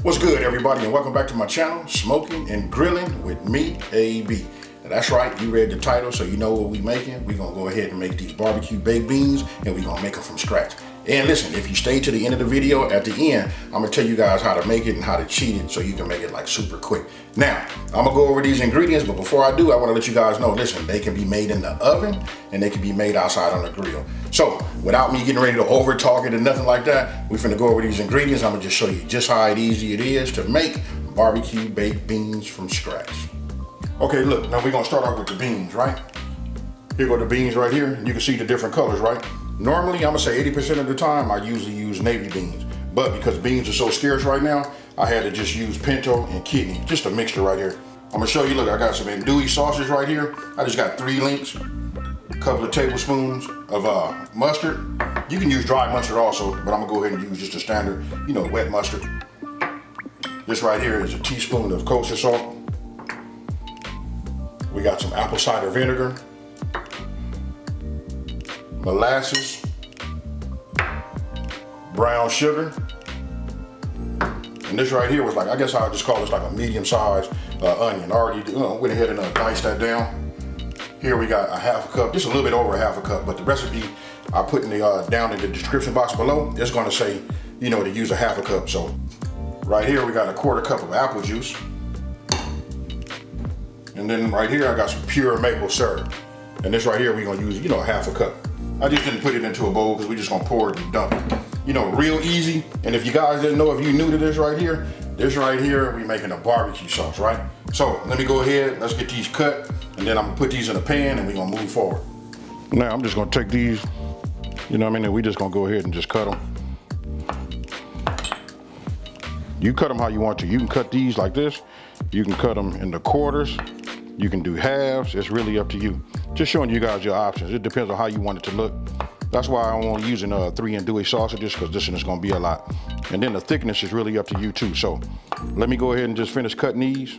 What's good, everybody, and welcome back to my channel, Smoking and Grilling with me, AB. Now, that's right, you read the title, so you know what we making. We're gonna go ahead and make these barbecue baked beans, and we're gonna make them from scratch. And listen, if you stay to the end of the video, at the end, I'm gonna tell you guys how to make it and how to cheat it so you can make it like super quick. Now, I'm gonna go over these ingredients, but before I do, I wanna let you guys know, listen, they can be made in the oven and they can be made outside on the grill. So, without me getting ready to over talk it and nothing like that, we're finna go over these ingredients. I'm gonna just show you just how easy it is to make barbecue baked beans from scratch. Okay, look, now we're gonna start off with the beans, right? Here go the beans right here. You can see the different colors, right? Normally, I'm gonna say 80% of the time, I usually use navy beans. But because beans are so scarce right now, I had to just use pinto and kidney, just a mixture right here. I'm gonna show you, look, I got some andouille sausage right here. I just got 3 links, a couple of tablespoons of mustard. You can use dry mustard also, but I'm gonna go ahead and use just a standard, wet mustard. This right here is a teaspoon of kosher salt. We got some apple cider vinegar, molasses, brown sugar, and this right here was like, I guess I'll just call this like a medium-sized onion. I already went ahead and diced that down. Here we got a half a cup, just a little bit over a half a cup, but the recipe I put in the down in the description box below. It's going to say, to use a half a cup. So right here we got a 1/4 cup of apple juice. And then right here, I got some pure maple syrup. And this right here, we're gonna use, a half a cup. I just didn't put it into a bowl because we're just gonna pour it and dump it. Real easy. And if you guys didn't know, if you're new to this right here, we're making a barbecue sauce, right? So let me go ahead, let's get these cut. And then I'm gonna put these in a pan and we're gonna move forward. Now I'm just gonna take these, and we're just gonna go ahead and just cut them. You cut them how you want to. You can cut these like this. You can cut them into quarters. You can do halves. It's really up to you. Just showing you guys your options. It depends on how you want it to look. That's why I'm only using 3 andouille sausages, because this one is going to be a lot. And then the thickness is really up to you too. So let me go ahead and just finish cutting these,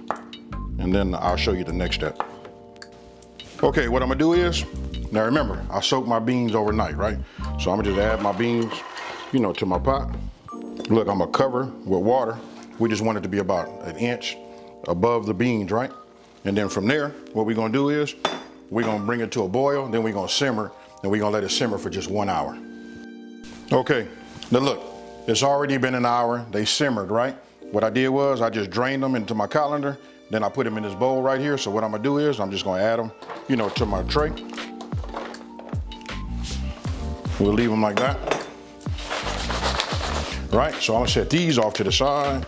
and then I'll show you the next step. Okay, what I'm gonna do is, now remember, I soaked my beans overnight, right? So I'm gonna just add my beans, to my pot. Look, I'm gonna cover with water. We just want it to be about 1 inch above the beans, right? And then from there, what we're gonna do is, we're gonna bring it to a boil, then we're gonna simmer, and we're gonna let it simmer for just 1 hour. Okay, now look, it's already been 1 hour, they simmered, right? What I did was, I just drained them into my colander, then I put them in this bowl right here. So what I'm gonna do is, I'm just gonna add them, to my tray. We'll leave them like that. Right, so I'm gonna set these off to the side.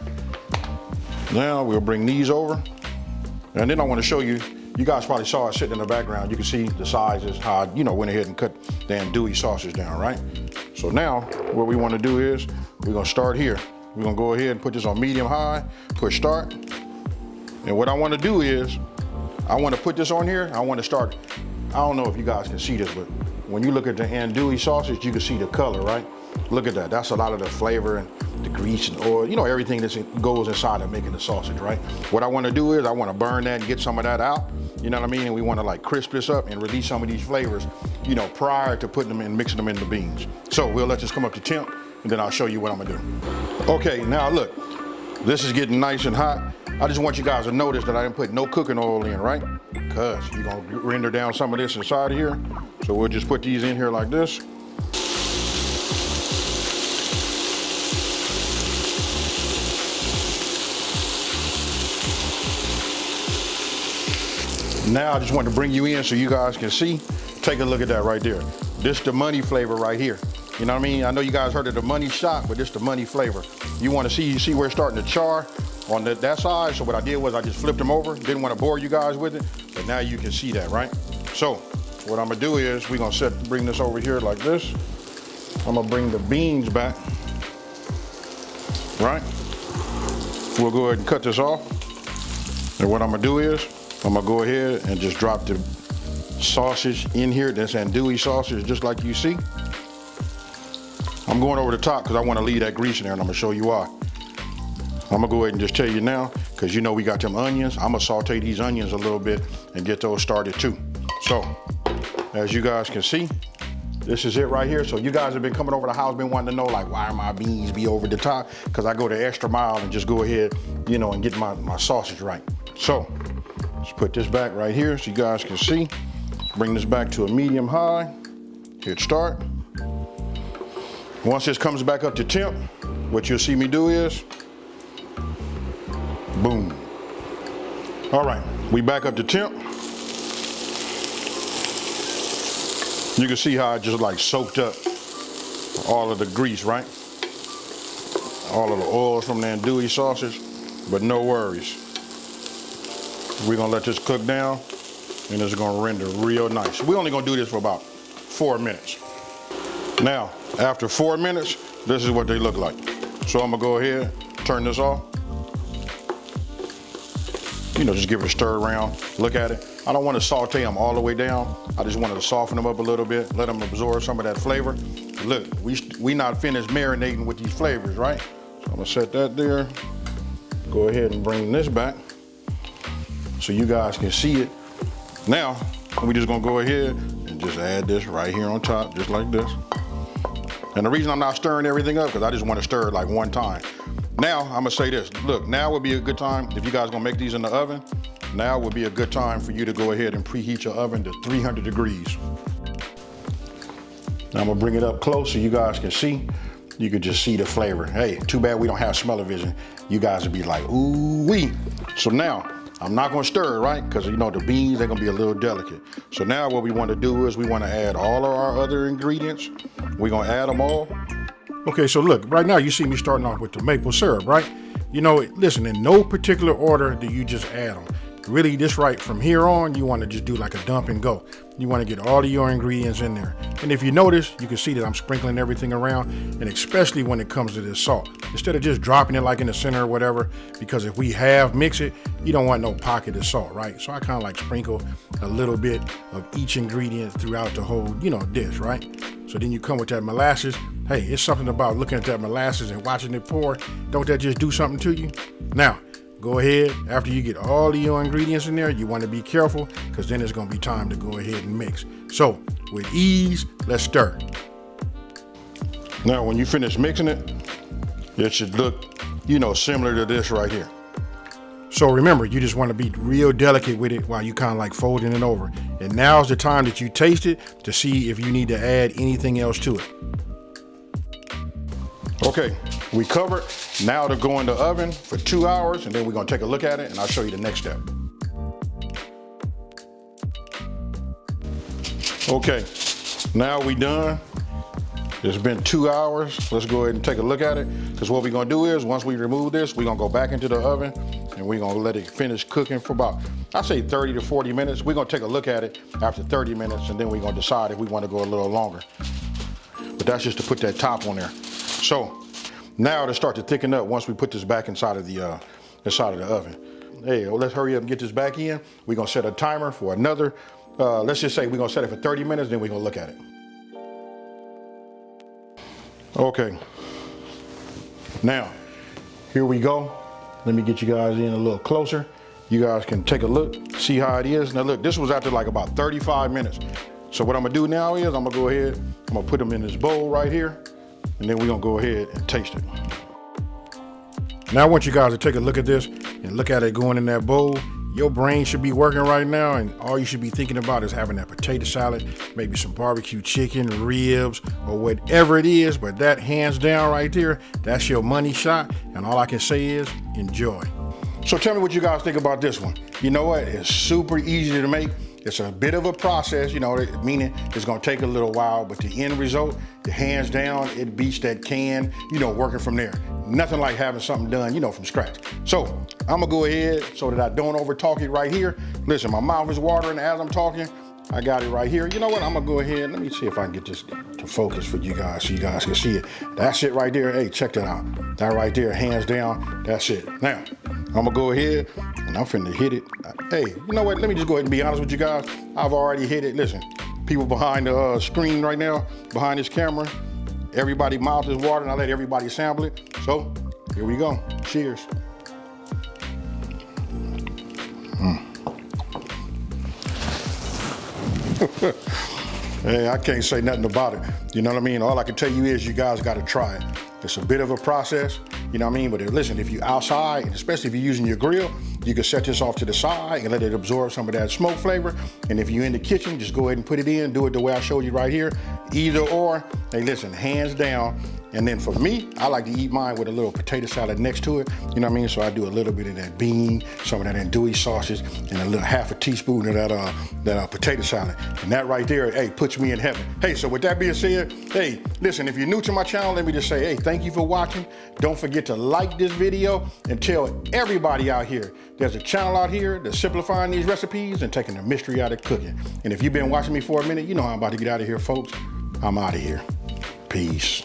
Now we'll bring these over. And then I wanna show you, you guys probably saw it sitting in the background. You can see the sizes, how I, went ahead and cut the andouille sausage down, right? So now, what we wanna do is, we're gonna start here. We're gonna go ahead and put this on medium high, push start. And what I wanna do is, I wanna put this on here, I wanna start, I don't know if you guys can see this, but when you look at the andouille sausage, you can see the color, right? Look at that, that's a lot of the flavor and the grease and oil, everything that goes inside of making the sausage, right? What I wanna do is, I wanna burn that and get some of that out, you know what I mean? And we wanna like crisp this up and release some of these flavors, prior to putting them in, mixing them in the beans. So we'll let this come up to temp, and then I'll show you what I'm gonna do. Okay, now look, this is getting nice and hot. I just want you guys to notice that I didn't put no cooking oil in, right? Because you're gonna render down some of this inside of here. So we'll just put these in here like this. Now I just want to bring you in so you guys can see. Take a look at that right there. This the money flavor right here. You know what I mean? I know you guys heard of the money shot, but this the money flavor. You want to see, you see where it's starting to char on that side. So what I did was I just flipped them over. Didn't want to bore you guys with it, but now you can see that, right? So what I'm gonna do is we're gonna bring this over here like this. I'm gonna bring the beans back, right? We'll go ahead and cut this off. And what I'm gonna do is, I'm gonna go ahead and just drop the sausage in here. That's andouille sausage, just like you see. I'm going over the top because I want to leave that grease in there, and I'm gonna show you why. I'm gonna go ahead and just tell you now, because we got them onions. I'm gonna saute these onions a little bit and get those started too. So, as you guys can see, This is it right here. So you guys have been coming over the house, been wanting to know like, why are my beans be over the top? Because I go the extra mile and just go ahead, you know, and get my sausage right. So let's put this back right here so you guys can see. Bring this back to a medium high. Hit start. Once this comes back up to temp, what you'll see me do is, boom. All right, we back up to temp. You can see how I just like soaked up all of the grease, right? All of the oils from the andouille sausage, but no worries. We're gonna let this cook down and it's gonna render real nice. We're only gonna do this for about 4 minutes. Now, after 4 minutes, this is what they look like. So I'm gonna go ahead, turn this off. You know, just give it a stir around, look at it. I don't want to saute them all the way down. I just wanted to soften them up a little bit, let them absorb some of that flavor. Look, we not finished marinating with these flavors, right? So I'm gonna set that there. Go ahead and bring this back so you guys can see it. Now, we just gonna go ahead and just add this right here on top, just like this. And the reason I'm not stirring everything up, because I just want to stir it like one time. Now, I'm gonna say this. Look, now would be a good time, if you guys gonna make these in the oven, now would be a good time for you to go ahead and preheat your oven to 300 degrees. Now I'm gonna bring it up close so you guys can see. You can just see the flavor. Hey, too bad we don't have smell-o-vision. You guys would be like, ooh-wee. So now, I'm not gonna stir it, right? Because you know the beans, they're gonna be a little delicate. So now what we wanna do is we wanna add all of our other ingredients. We're gonna add them all. Okay, so look, right now you see me starting off with the maple syrup, right? You know, listen, in no particular order do you just add them. Really, this right from here on, you want to just do like a dump and go. You want to get all of your ingredients in there. And if you notice, you can see that I'm sprinkling everything around, and especially when it comes to this salt. Instead of just dropping it like in the center or whatever, because if we have mix it, you don't want no pocket of salt, right? So I kind of like sprinkle a little bit of each ingredient throughout the whole, you know, dish, right? So then you come with that molasses. Hey, it's something about looking at that molasses and watching it pour. Don't that just do something to you? Now, go ahead, after you get all of your ingredients in there, you want to be careful because then it's going to be time to go ahead and mix. So with ease, let's stir. Now, when you finish mixing it, it should look, you know, similar to this right here. So remember, you just want to be real delicate with it while you kind of like folding it over. And now's the time that you taste it to see if you need to add anything else to it. Okay, we covered. Now to go in the oven for 2 hours, and then we're gonna take a look at it and I'll show you the next step. Okay, now we done. It's been 2 hours. Let's go ahead and take a look at it. Because what we're gonna do is, once we remove this, we're gonna go back into the oven and we're gonna let it finish cooking for about, I'd say 30 to 40 minutes. We're gonna take a look at it after 30 minutes and then we're gonna decide if we wanna go a little longer. But that's just to put that top on there. So now to start to thicken up once we put this back inside of the oven. Hey, well, let's hurry up and get this back in. We're gonna set a timer for another, let's just say we're gonna set it for 30 minutes, then we're gonna look at it. Okay, now here we go. Let me get you guys in a little closer. You guys can take a look, see how it is. Now look, this was after like about 35 minutes. So what I'm gonna do now is I'm gonna go ahead, I'm gonna put them in this bowl right here, and then we're gonna go ahead and taste it. Now I want you guys to take a look at this and look at it going in that bowl. Your brain should be working right now, and all you should be thinking about is having that potato salad, maybe some barbecue chicken, ribs, or whatever it is, but that hands down right there, that's your money shot, and all I can say is enjoy. So tell me what you guys think about this one. You know what, it's super easy to make. It's a bit of a process, you know, meaning it's gonna take a little while, but the end result, the hands down, it beats that can, you know, working from there. Nothing like having something done, you know, from scratch. So I'm gonna go ahead so that I don't over talk it right here. Listen, my mouth is watering as I'm talking. I got it right here. You know what, I'm gonna go ahead, let me see if I can get this to focus for you guys so you guys can see it. That's it right there. Hey, check that out. That right there, hands down, that's it. Now, I'm gonna go ahead and I'm finna hit it. Hey, you know what? Let me just go ahead and be honest with you guys. I've already hit it. Listen, people behind the screen right now, behind this camera, everybody's mouth is watering. I let everybody sample it. So here we go. Cheers. Hey, I can't say nothing about it. You know what I mean? All I can tell you is you guys got to try it. It's a bit of a process, you know what I mean? But listen, if you're outside, and especially if you're using your grill, you can set this off to the side and let it absorb some of that smoke flavor. And if you're in the kitchen, just go ahead and put it in, do it the way I showed you right here. Either or, hey, listen, hands down. And then for me, I like to eat mine with a little potato salad next to it, you know what I mean? So I do a little bit of that bean, some of that andouille sausage, and a little half a teaspoon of that potato salad. And that right there, hey, puts me in heaven. Hey, so with that being said, hey, listen, if you're new to my channel, let me just say, hey, thank you for watching. Don't forget to like this video and tell everybody out here, there's a channel out here that's simplifying these recipes and taking the mystery out of cooking. And if you've been watching me for a minute, you know how I'm about to get out of here, folks. I'm out of here. Peace.